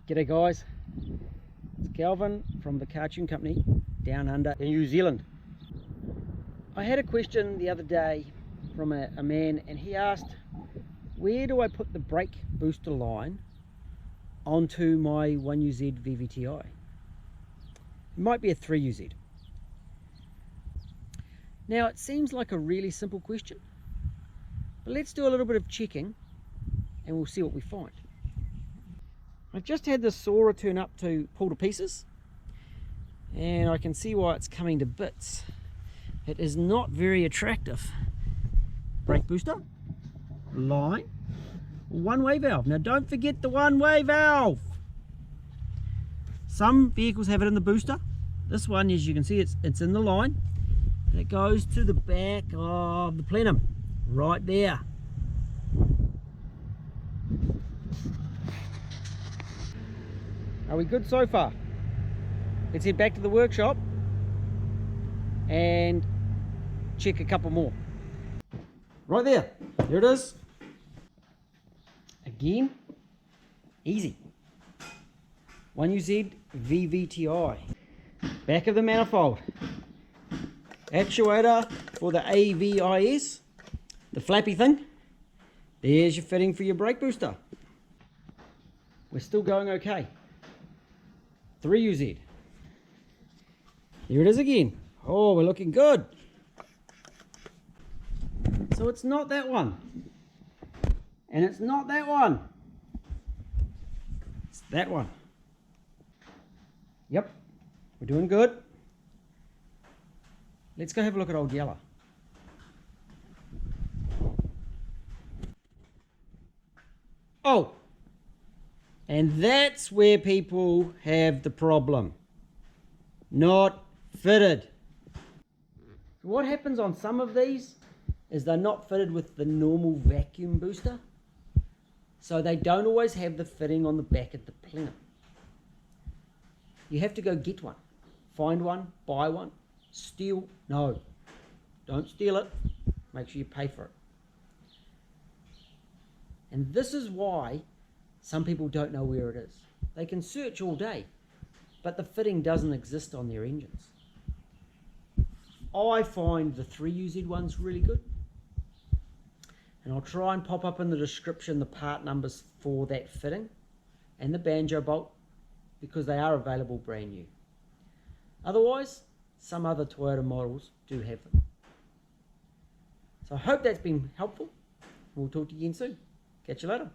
G'day guys, it's Calvin from the Cartoon Company down under in New Zealand. I had a question the other day from a man, and he asked, where do I put the brake booster line onto my 1UZ VVTi? It might be a 3UZ. Now it seems like a really simple question, but let's do a little bit of checking and we'll see what we find. I've just had the saw turn up to pull to pieces, and I can see why it's coming to bits. It is not very attractive. Brake booster, line, one-way valve. Now don't forget the one-way valve. Some vehicles have it in the booster. This one, as you can see, it's in the line. And it goes to the back of the plenum, right there. Are we good so far? Let's head back to the workshop and check a couple more. Right there it is. Again, easy. 1UZ VVTi. Back of the manifold. Actuator for the AVIS, the flappy thing. There's your fitting for your brake booster. We're still going okay. 3UZ. Here it is again. Oh, we're looking good. So it's not that one. And it's not that one. It's that one. Yep, we're doing good. Let's go have a look at Old Yeller. Oh! And that's where people have the problem. Not fitted. What happens on some of these is they're not fitted with the normal vacuum booster. So they don't always have the fitting on the back of the plenum. You have to go get one. Find one, buy one, steal. No, don't steal it. Make sure you pay for it. And this is why some people don't know where it is. They can search all day, but the fitting doesn't exist on their engines. I find the 3UZ ones really good. And I'll try and pop up in the description the part numbers for that fitting and the Banjo bolt, because they are available brand new. Otherwise, some other Toyota models do have them. So I hope that's been helpful. We'll talk to you again soon. Catch you later.